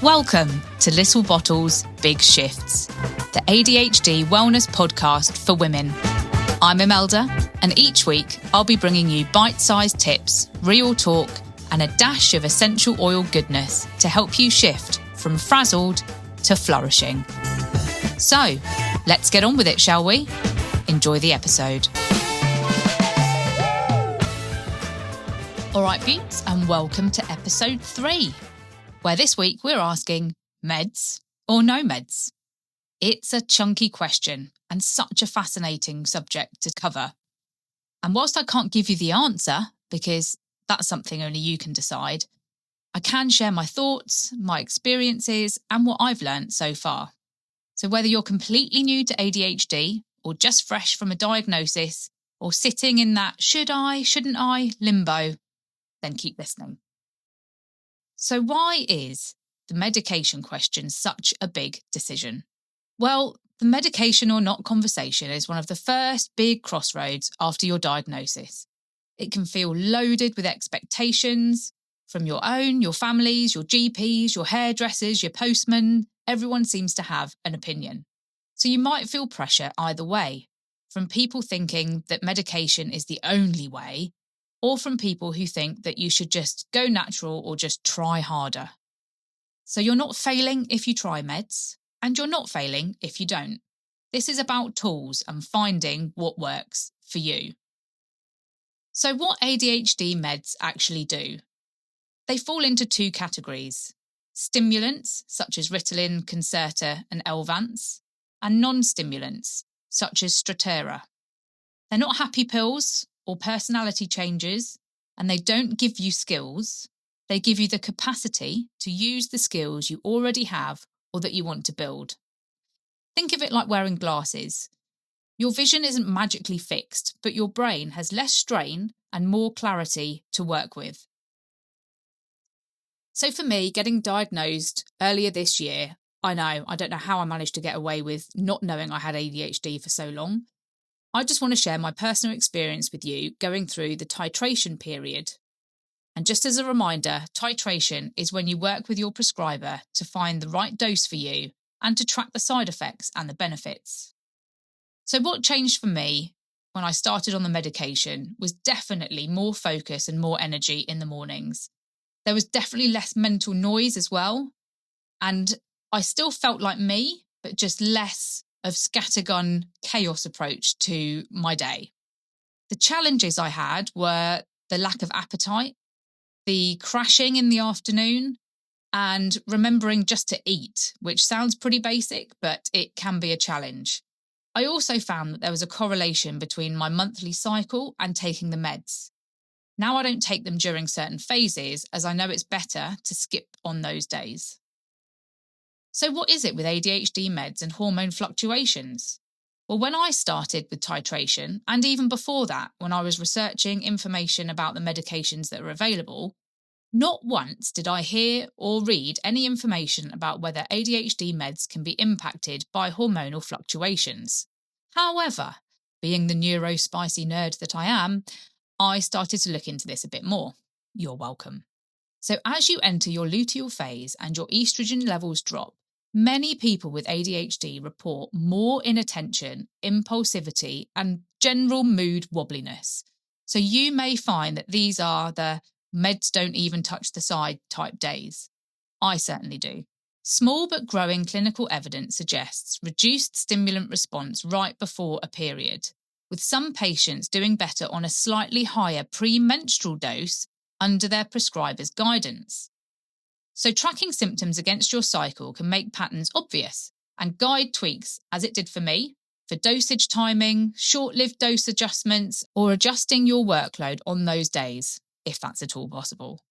Welcome to Little Bottles, Big Shifts, the ADHD wellness podcast for women. I'm Imelda, and each week I'll be bringing you bite-sized tips, real talk, and a dash of essential oil goodness to help you shift from frazzled to flourishing. So, let's get on with it, shall we? Enjoy the episode. All right, peeps, and welcome to episode 3. Where this week we're asking, meds or no meds? It's a chunky question and such a fascinating subject to cover. And whilst I can't give you the answer, because that's something only you can decide, I can share my thoughts, my experiences, and what I've learnt so far. So whether you're completely new to ADHD or just fresh from a diagnosis or sitting in that should I, shouldn't I limbo, then keep listening. So why is the medication question such a big decision? Well, the medication or not conversation is one of the first big crossroads after your diagnosis. It can feel loaded with expectations from your own, your family's, your GPs, your hairdressers, your postman. Everyone seems to have an opinion. So you might feel pressure either way, from people thinking that medication is the only way, or from people who think that you should just go natural or just try harder. So you're not failing if you try meds, and you're not failing if you don't. This is about tools and finding what works for you. So what ADHD meds actually do? They fall into 2 categories: stimulants, such as Ritalin, Concerta and Elvance, and non-stimulants, such as Strattera. They're not happy pills or personality changes, and they don't give you skills. They give you the capacity to use the skills you already have or that you want to build. Think of it like wearing glasses. Your vision isn't magically fixed, but your brain has less strain and more clarity to work with. So for me, getting diagnosed earlier this year, I don't know how I managed to get away with not knowing I had ADHD for so long. I just want to share my personal experience with you going through the titration period. And just as a reminder, titration is when you work with your prescriber to find the right dose for you and to track the side effects and the benefits. So what changed for me when I started on the medication was definitely more focus and more energy in the mornings. There was definitely less mental noise as well. And I still felt like me, but just less of scattergun chaos approach to my day. The challenges I had were the lack of appetite, the crashing in the afternoon, and remembering just to eat, which sounds pretty basic, but it can be a challenge. I also found that there was a correlation between my monthly cycle and taking the meds. Now I don't take them during certain phases, as I know it's better to skip on those days. So what is it with ADHD meds and hormone fluctuations? Well, when I started with titration, and even before that, when I was researching information about the medications that are available, not once did I hear or read any information about whether ADHD meds can be impacted by hormonal fluctuations. However, being the neurospicy nerd that I am, I started to look into this a bit more. You're welcome. So as you enter your luteal phase and your estrogen levels drop, many people with ADHD report more inattention, impulsivity, and general mood wobbliness. So you may find that these are the meds don't even touch the side type days. I certainly do. Small but growing clinical evidence suggests reduced stimulant response right before a period, with some patients doing better on a slightly higher premenstrual dose under their prescriber's guidance. So tracking symptoms against your cycle can make patterns obvious and guide tweaks, as it did for me, for dosage timing, short-lived dose adjustments, or adjusting your workload on those days, if that's at all possible.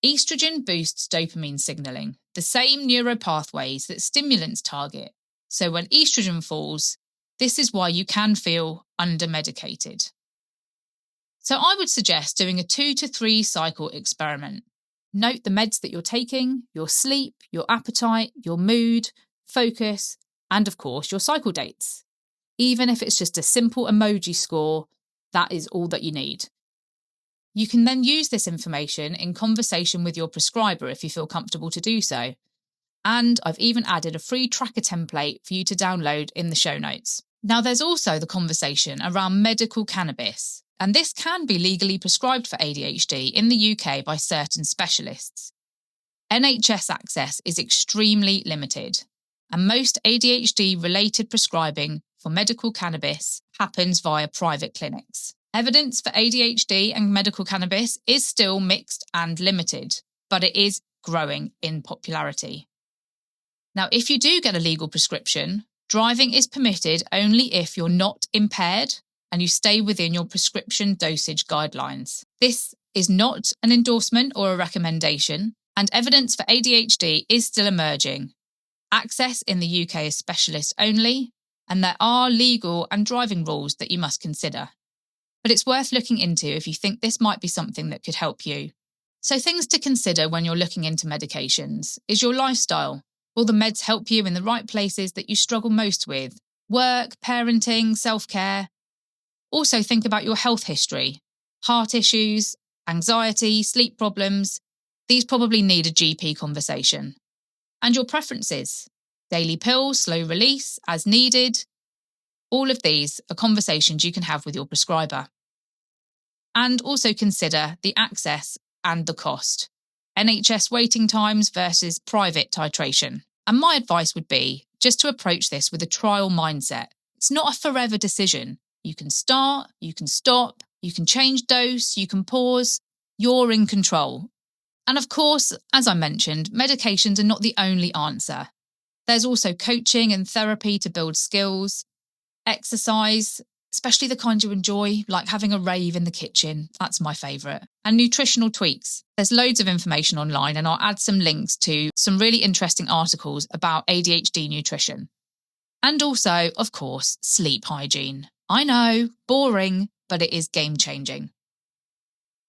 Estrogen boosts dopamine signalling, the same neuropathways that stimulants target. So when estrogen falls, this is why you can feel under-medicated. So I would suggest doing a 2 to 3 cycle experiment. Note the meds that you're taking, your sleep, your appetite, your mood, focus, and of course your cycle dates. Even if it's just a simple emoji score, that is all that you need. You can then use this information in conversation with your prescriber if you feel comfortable to do so. And I've even added a free tracker template for you to download in the show notes. Now, there's also the conversation around medical cannabis, and this can be legally prescribed for ADHD in the UK by certain specialists. NHS access is extremely limited, and most ADHD-related prescribing for medical cannabis happens via private clinics. Evidence for ADHD and medical cannabis is still mixed and limited, but it is growing in popularity. Now, if you do get a legal prescription, driving is permitted only if you're not impaired and you stay within your prescription dosage guidelines. This is not an endorsement or a recommendation, and evidence for ADHD is still emerging. Access in the UK is specialist only, and there are legal and driving rules that you must consider. But it's worth looking into if you think this might be something that could help you. So things to consider when you're looking into medications is your lifestyle. Will the meds help you in the right places that you struggle most with? Work, parenting, self-care. Also think about your health history, heart issues, anxiety, sleep problems. These probably need a GP conversation. And your preferences, daily pills, slow release, as needed. All of these are conversations you can have with your prescriber. And also consider the access and the cost. NHS waiting times versus private titration. And my advice would be just to approach this with a trial mindset. It's not a forever decision. You can start, you can stop, you can change dose, you can pause. You're in control. And of course, as I mentioned, medications are not the only answer. There's also coaching and therapy to build skills, exercise, especially the kind you enjoy, like having a rave in the kitchen. That's my favourite. And nutritional tweaks. There's loads of information online, and I'll add some links to some really interesting articles about ADHD nutrition. And also, of course, sleep hygiene. I know, boring, but it is game-changing.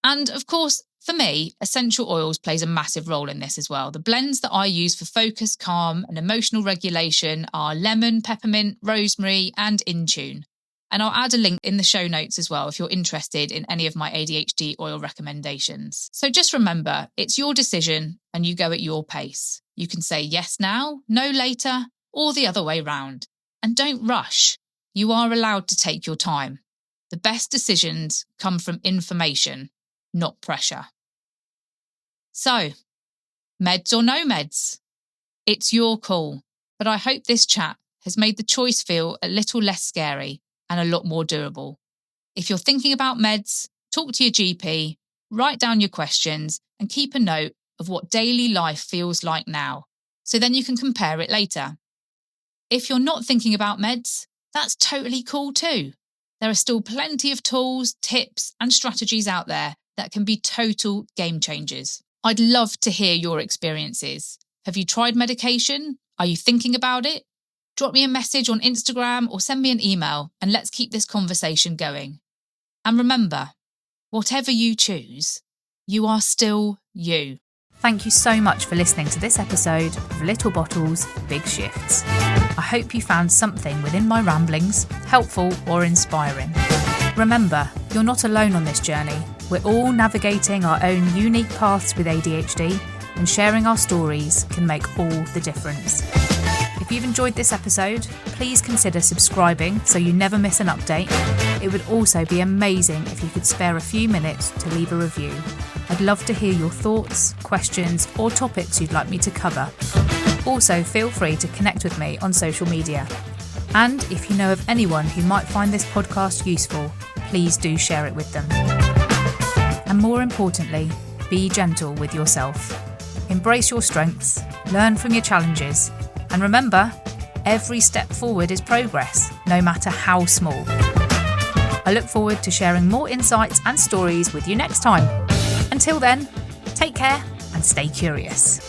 And of course, for me, essential oils plays a massive role in this as well. The blends that I use for focus, calm and emotional regulation are lemon, peppermint, rosemary and Intune. And I'll add a link in the show notes as well if you're interested in any of my ADHD oil recommendations. So just remember, it's your decision and you go at your pace. You can say yes now, no later, or the other way round. And don't rush. You are allowed to take your time. The best decisions come from information, not pressure. So, meds or no meds? It's your call, but I hope this chat has made the choice feel a little less scary and a lot more doable. If you're thinking about meds, talk to your GP, write down your questions and keep a note of what daily life feels like now, so then you can compare it later. If you're not thinking about meds, that's totally cool too. There are still plenty of tools, tips and strategies out there that can be total game changers. I'd love to hear your experiences. Have you tried medication? Are you thinking about it? Drop me a message on Instagram or send me an email and let's keep this conversation going. And remember, whatever you choose, you are still you. Thank you so much for listening to this episode of Little Bottles, Big Shifts. I hope you found something within my ramblings helpful or inspiring. Remember, you're not alone on this journey. We're all navigating our own unique paths with ADHD, and sharing our stories can make all the difference. If you've enjoyed this episode, please consider subscribing so you never miss an update. It would also be amazing if you could spare a few minutes to leave a review. I'd love to hear your thoughts, questions, or topics you'd like me to cover. Also, feel free to connect with me on social media. And if you know of anyone who might find this podcast useful, please do share it with them. And more importantly, be gentle with yourself. Embrace your strengths, learn from your challenges, and remember, every step forward is progress, no matter how small. I look forward to sharing more insights and stories with you next time. Until then, take care and stay curious.